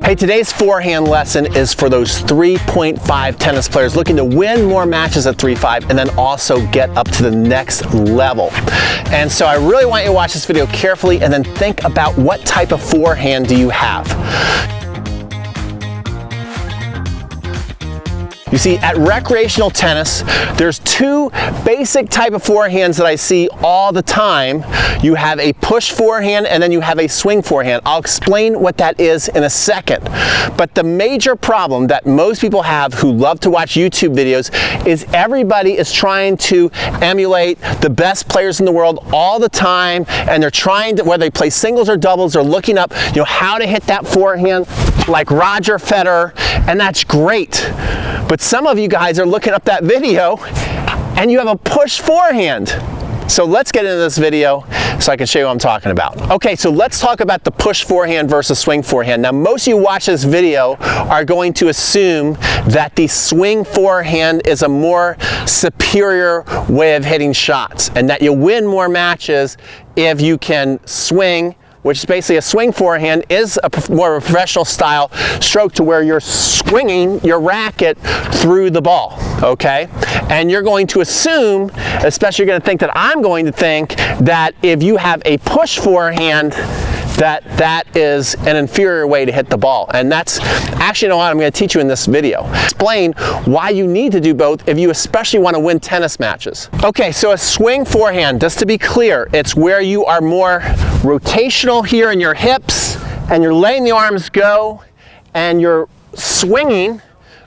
Hey, today's forehand lesson is for those 3.5 tennis players looking to win more matches at 3.5 and then also get up to the next level. And so I really want you to watch this video carefully and then think about what type of forehand do you have. You see, at recreational tennis, there's two basic type of forehands that I see all the time. You have a push forehand and then you have a swing forehand. I'll explain what that is in a second. But the major problem that most people have who love to watch YouTube videos is everybody is trying to emulate the best players in the world all the time, and they're trying to, whether they play singles or doubles, they're looking up, how to hit that forehand like Roger Federer, and that's great. But some of you guys are looking up that video and you have a push forehand. So let's get into this video so I can show you what I'm talking about. Okay, so let's talk about the push forehand versus swing forehand. Now, most of you watch this video are going to assume that the swing forehand is a more superior way of hitting shots and that you'll win more matches if you can swing, which is basically a swing forehand, is a more professional style stroke to where you're swinging your racket through the ball, okay? And you're going to assume, especially you're going to think that I'm going to think, that if you have a push forehand, that is an inferior way to hit the ball. And that's actually what I'm going to teach you in this video. Explain why you need to do both if you especially want to win tennis matches. Okay, so a swing forehand, just to be clear, it's where you are more rotational here in your hips and you're letting the arms go and you're swinging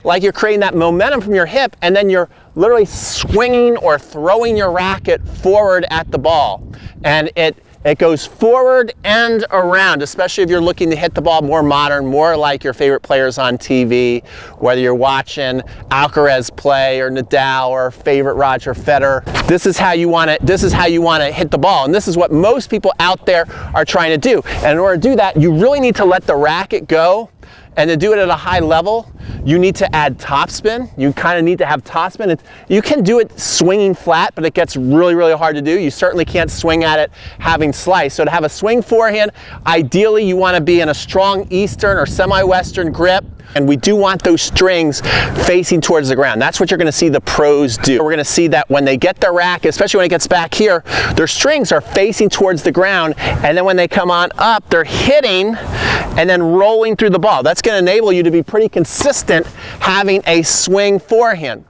like you're creating that momentum from your hip, and then you're literally swinging or throwing your racket forward at the ball. And it goes forward and around, especially if you're looking to hit the ball more modern, more like your favorite players on TV, whether you're watching Alcaraz play or Nadal or favorite Roger Federer. This is how you want to hit the ball, and this is what most people out there are trying to do. And in order to do that, you really need to let the racket go. And to do it at a high level, you need to add topspin. You kind of need to have topspin. You can do it swinging flat, but it gets really, really hard to do. You certainly can't swing at it having slice. So to have a swing forehand, ideally you want to be in a strong Eastern or semi-Western grip. And we do want those strings facing towards the ground. That's what you're going to see the pros do. We're going to see that when they get their racket, especially when it gets back here, their strings are facing towards the ground. And then when they come on up, they're hitting and then rolling through the ball. That's going to enable you to be pretty consistent having a swing forehand.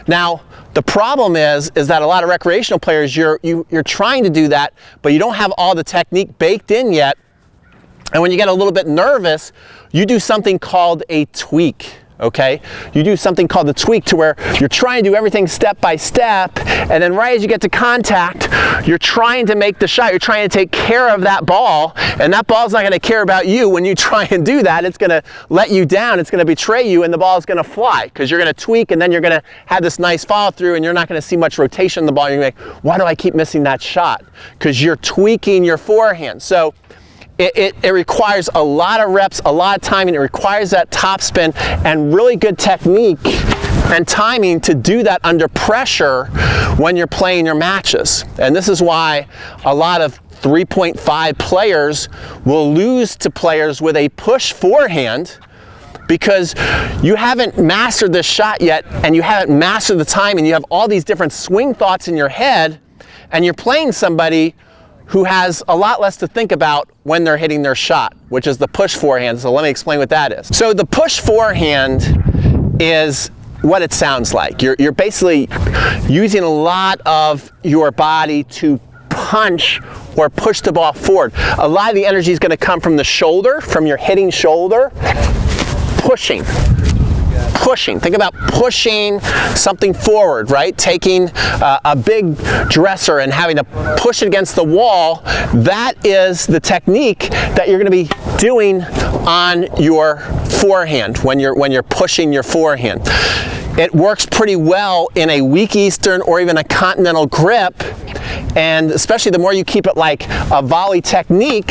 Now, the problem is that a lot of recreational players, you're trying to do that, but you don't have all the technique baked in yet. And when you get a little bit nervous, you do something called a tweak, okay? You do something called the tweak, to where you're trying to do everything step by step, and then right as you get to contact, you're trying to make the shot. You're trying to take care of that ball, and that ball's not going to care about you when you try and do that. It's going to let you down. It's going to betray you, and the ball's going to fly because you're going to tweak, and then you're going to have this nice follow through, and you're not going to see much rotation in the ball. You're going to be like, why do I keep missing that shot? Because you're tweaking your forehand. So it requires a lot of reps, a lot of timing. It requires that topspin and really good technique and timing to do that under pressure when you're playing your matches. And this is why a lot of 3.5 players will lose to players with a push forehand, because you haven't mastered this shot yet and you haven't mastered the timing. You have all these different swing thoughts in your head, and you're playing somebody who has a lot less to think about when they're hitting their shot, which is the push forehand. So let me explain what that is. So the push forehand is what it sounds like. You're basically using a lot of your body to punch or push the ball forward. A lot of the energy is going to come from the shoulder, from your hitting shoulder, pushing. Think about pushing something forward, right? Taking a big dresser and having to push it against the wall. That is the technique that you're going to be doing on your forehand when you're pushing your forehand. It works pretty well in a weak Eastern or even a continental grip, and especially the more you keep it like a volley technique,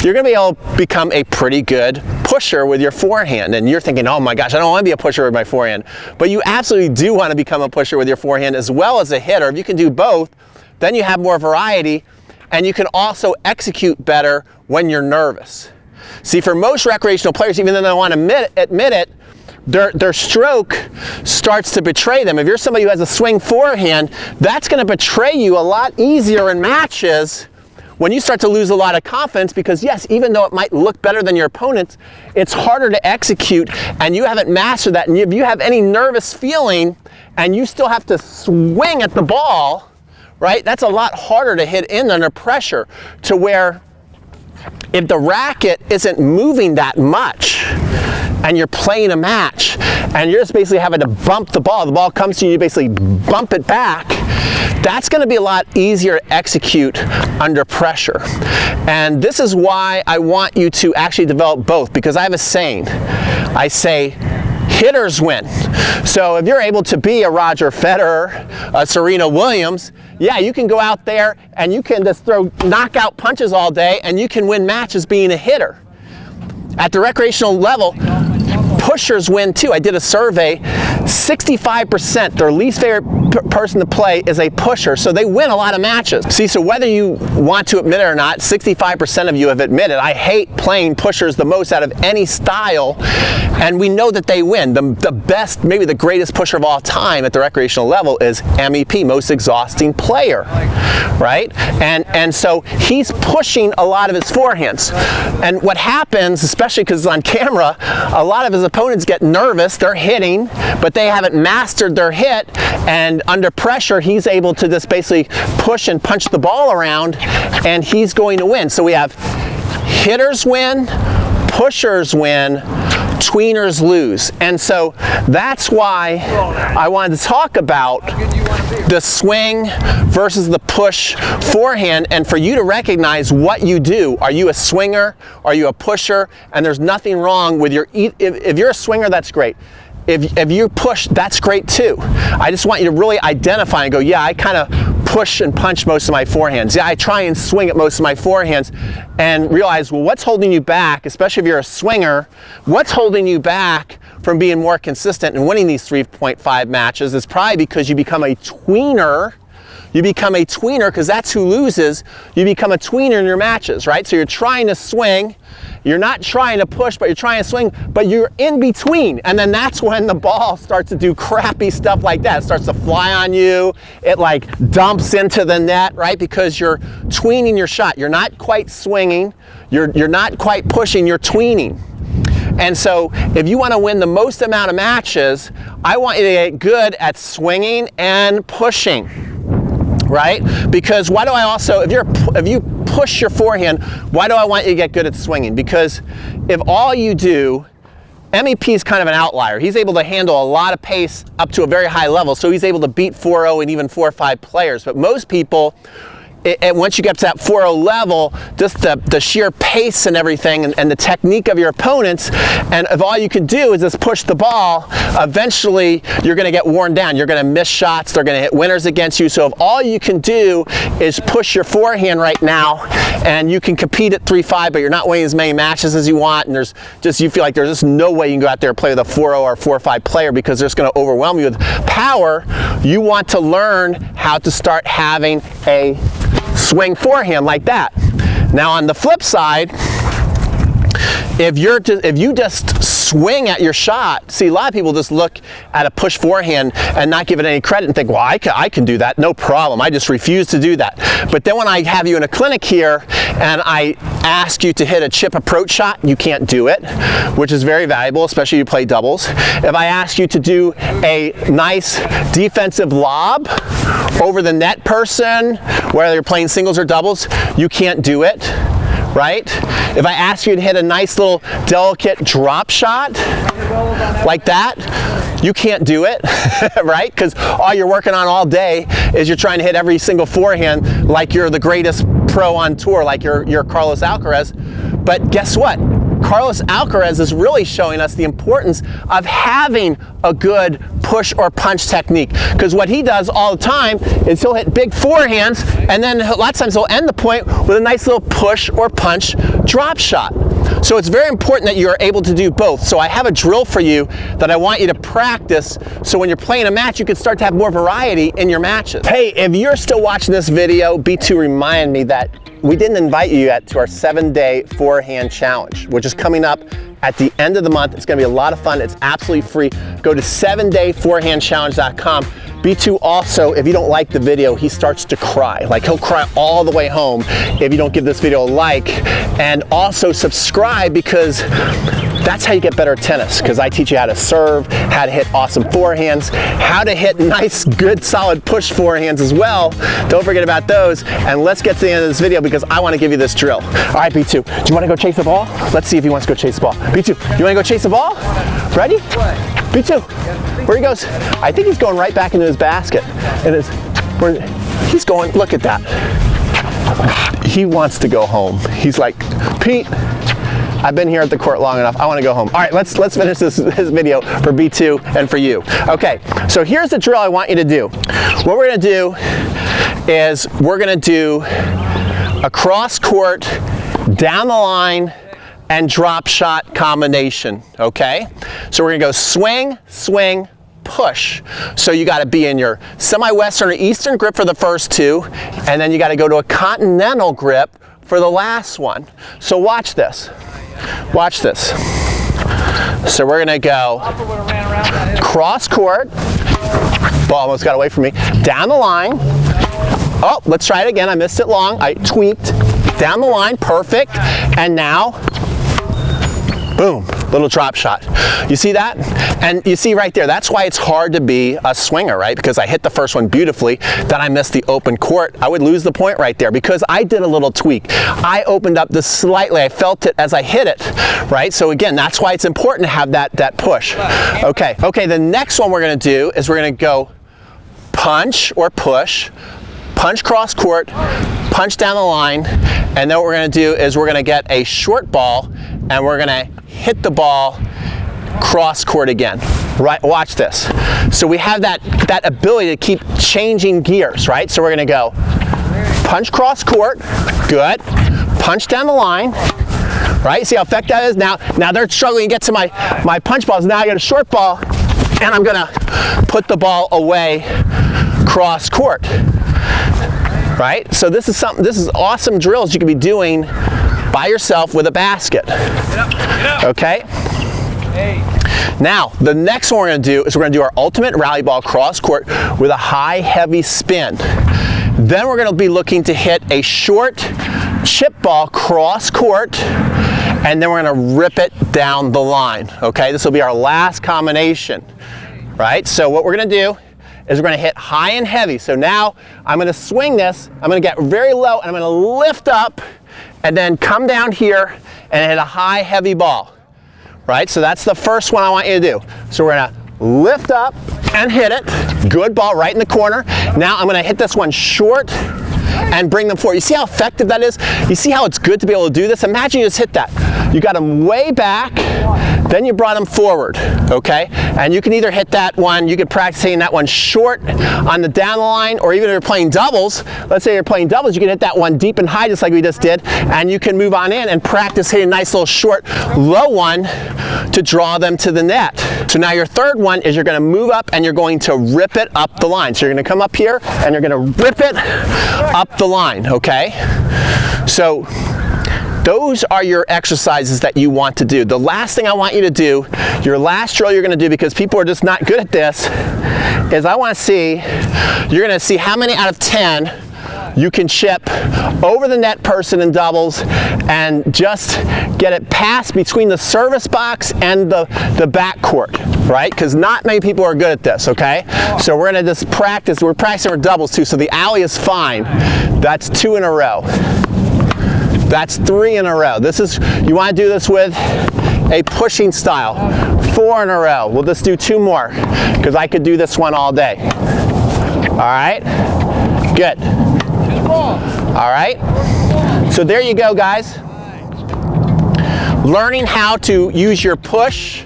you're going to be able to become a pretty good pusher with your forehand. And you're thinking, oh my gosh, I don't want to be a pusher with my forehand. But you absolutely do want to become a pusher with your forehand as well as a hitter. If you can do both, then you have more variety, and you can also execute better when you're nervous. See, for most recreational players, even though they don't want to admit it, their stroke starts to betray them. If you're somebody who has a swing forehand, that's going to betray you a lot easier in matches when you start to lose a lot of confidence, because yes, even though it might look better than your opponents, it's harder to execute and you haven't mastered that. And if you have any nervous feeling and you still have to swing at the ball, right, that's a lot harder to hit in under pressure, to where if the racket isn't moving that much and you're playing a match and you're just basically having to bump the ball comes to you, you basically bump it back, that's going to be a lot easier to execute under pressure. And this is why I want you to actually develop both, because I have a saying. I say, hitters win. So if you're able to be a Roger Federer, a Serena Williams, yeah, you can go out there and you can just throw knockout punches all day and you can win matches being a hitter. At the recreational level, pushers win too. I did a survey, 65% their least favorite person to play is a pusher, so they win a lot of matches. See, so whether you want to admit it or not, 65% of you have admitted, I hate playing pushers the most out of any style, and we know that they win. The best, maybe the greatest pusher of all time at the recreational level is MEP, most exhausting player, right? And so he's pushing a lot of his forehands. And what happens, especially because it's on camera, a lot of his opponents get nervous, they're hitting, but they haven't mastered their hit, and under pressure, he's able to just basically push and punch the ball around, and he's going to win. So we have hitters win, pushers win, tweeners lose. And so that's why I wanted to talk about the swing versus the push forehand, and for you to recognize what you do. Are you a swinger? Are you a pusher? And there's nothing wrong with your, if you're a swinger, that's great. If you push, that's great too. I just want you to really identify and go, yeah, I kind of push and punch most of my forehands. Yeah, I try and swing at most of my forehands, and realize, well, what's holding you back, especially if you're a swinger, what's holding you back from being more consistent and winning these 3.5 matches is probably because you become a tweener. You become a tweener because that's who loses. You become a tweener in your matches, right? So you're trying to swing, you're not trying to push, but you're trying to swing, but you're in between. And then that's when the ball starts to do crappy stuff like that. It starts to fly on you. It like dumps into the net, right? Because you're tweening your shot. You're not quite swinging. You're not quite pushing, you're tweening. And so if you want to win the most amount of matches, I want you to get good at swinging and pushing. Right? Because why do I also, if you push your forehand, why do I want you to get good at swinging? Because if all you do, MEP is kind of an outlier. He's able to handle a lot of pace up to a very high level, so he's able to beat 4-0 and even 4-5 players. But most people, and once you get to that 4-0 level, just the sheer pace and everything, and the technique of your opponents, and if all you can do is just push the ball, eventually you're going to get worn down. You're going to miss shots. They're going to hit winners against you. So if all you can do is push your forehand right now, and you can compete at 3-5, but you're not winning as many matches as you want, and you feel like there's just no way you can go out there and play with a 4-0 or 4-5 player because they're just going to overwhelm you with power, you want to learn how to start having a swing forehand like that. Now on the flip side, if you just swing at your shot, see, a lot of people just look at a push forehand and not give it any credit and think, well, I can do that, no problem. I just refuse to do that. But then when I have you in a clinic here and I ask you to hit a chip approach shot, you can't do it, which is very valuable, especially if you play doubles. If I ask you to do a nice defensive lob over the net person, whether you're playing singles or doubles, you can't do it. Right? If I ask you to hit a nice little delicate drop shot like that, you can't do it, right? Because all you're working on all day is you're trying to hit every single forehand like you're the greatest pro on tour, like you're Carlos Alcaraz. But guess what? Carlos Alcaraz is really showing us the importance of having a good push or punch technique, because what he does all the time is he'll hit big forehands, and then a lot of times he'll end the point with a nice little push or punch drop shot. So it's very important that you're able to do both. So I have a drill for you that I want you to practice, so when you're playing a match you can start to have more variety in your matches. Hey, if you're still watching this video, B2 remind me that we didn't invite you yet to our 7-day forehand challenge, which is coming up at the end of the month. It's gonna be a lot of fun. It's absolutely free. Go to 7dayforehandchallenge.com. B2 also, if you don't like the video, he starts to cry. Like, he'll cry all the way home if you don't give this video a like. And also subscribe, because that's how you get better at tennis, because I teach you how to serve, how to hit awesome forehands, how to hit nice, good, solid push forehands as well. Don't forget about those. And let's get to the end of this video, because I want to give you this drill. All right, B2, do you want to go chase the ball? Let's see if he wants to go chase the ball. B2, you want to go chase the ball? Ready? B2, where he goes? I think he's going right back into his basket. He's going, look at that. He wants to go home. He's like, Pete, I've been here at the court long enough. I want to go home. All right, let's finish this video for B2 and for you. Okay, so here's the drill I want you to do. What we're going to do is we're going to do a cross court, down the line, and drop shot combination, okay? So we're gonna go swing, swing, push. So you gotta be in your semi-western or eastern grip for the first two, and then you gotta go to a continental grip for the last one. So watch this. Watch this. So we're gonna go cross court, ball almost got away from me, down the line. Oh, let's try it again. I missed it long. I tweaked. Down the line, perfect. And now, boom, little drop shot. You see that? And you see right there, that's why it's hard to be a swinger, right? Because I hit the first one beautifully, then I missed the open court. I would lose the point right there because I did a little tweak. I opened up this slightly. I felt it as I hit it, right? So again, that's why it's important to have that push. Okay, the next one we're gonna do is we're gonna go punch or push, punch cross court, punch down the line, and then what we're gonna do is we're gonna get a short ball and we're gonna hit the ball cross court again. Right, watch this. So we have that ability to keep changing gears, right? So we're gonna go punch cross court, good. Punch down the line, right? See how effective that is? Now they're struggling to get to my punch balls. Now I got a short ball and I'm gonna put the ball away cross court. Right? So this is awesome drills you can be doing by yourself with a basket. Get up. Okay? Hey. Now, the next one we're going to do is we're going to do our ultimate rally ball cross court with a high, heavy spin. Then we're going to be looking to hit a short chip ball cross court, and then we're going to rip it down the line. Okay? This will be our last combination. Right? So what we're going to do is we're going to hit high and heavy. So now I'm going to swing this, I'm going to get very low, and I'm going to lift up and then come down here and hit a high heavy ball. Right? So that's the first one I want you to do. So we're going to lift up and hit it. Good ball right in the corner. Now I'm going to hit this one short and bring them forward. You see how effective that is? You see how it's good to be able to do this? Imagine you just hit that. You got them way back, then you brought them forward, okay? And you can either hit that one, you can practice hitting that one short on the down the line, or even if you're playing doubles, let's say you're playing doubles, you can hit that one deep and high just like we just did, and you can move on in and practice hitting a nice little short, low one to draw them to the net. So now your third one is you're gonna move up and you're going to rip it up the line. So you're gonna come up here and you're gonna rip it up the line, okay? So those are your exercises that you want to do. The last thing I want you to do, your last drill you're gonna do, because people are just not good at this, is I wanna see, you're gonna see how many out of 10 you can chip over the net person in doubles and just get it past between the service box and the back court, right? Because not many people are good at this, okay? So we're gonna just practice, we're practicing for doubles too, so the alley is fine. That's 2 in a row. That's 3 in a row. This is, you wanna do this with a pushing style. 4 in a row. We'll just do 2 more, because I could do this one all day. All right? Good. All right? So there you go, guys. Learning how to use your push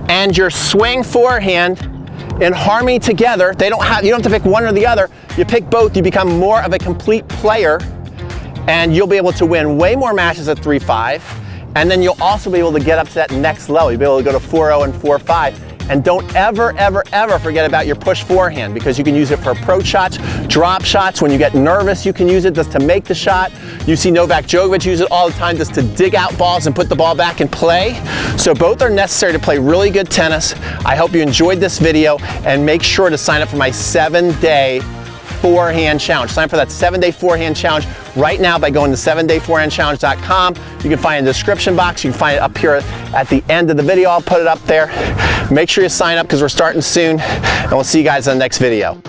and your swing forehand in harmony together. You don't have to pick one or the other. You pick both, you become more of a complete player, and you'll be able to win way more matches at 3.5, and then you'll also be able to get up to that next level. You'll be able to go to 4.0 and 4.5. And don't ever, ever, ever forget about your push forehand, because you can use it for approach shots, drop shots. When you get nervous, you can use it just to make the shot. You see Novak Djokovic use it all the time just to dig out balls and put the ball back in play. So both are necessary to play really good tennis. I hope you enjoyed this video, and make sure to sign up for my 7-day forehand challenge. Sign up for that 7-day forehand challenge right now by going to 7dayforehandchallenge.com. You can find it in the description box. You can find it up here at the end of the video. I'll put it up there. Make sure you sign up because we're starting soon, and we'll see you guys in the next video.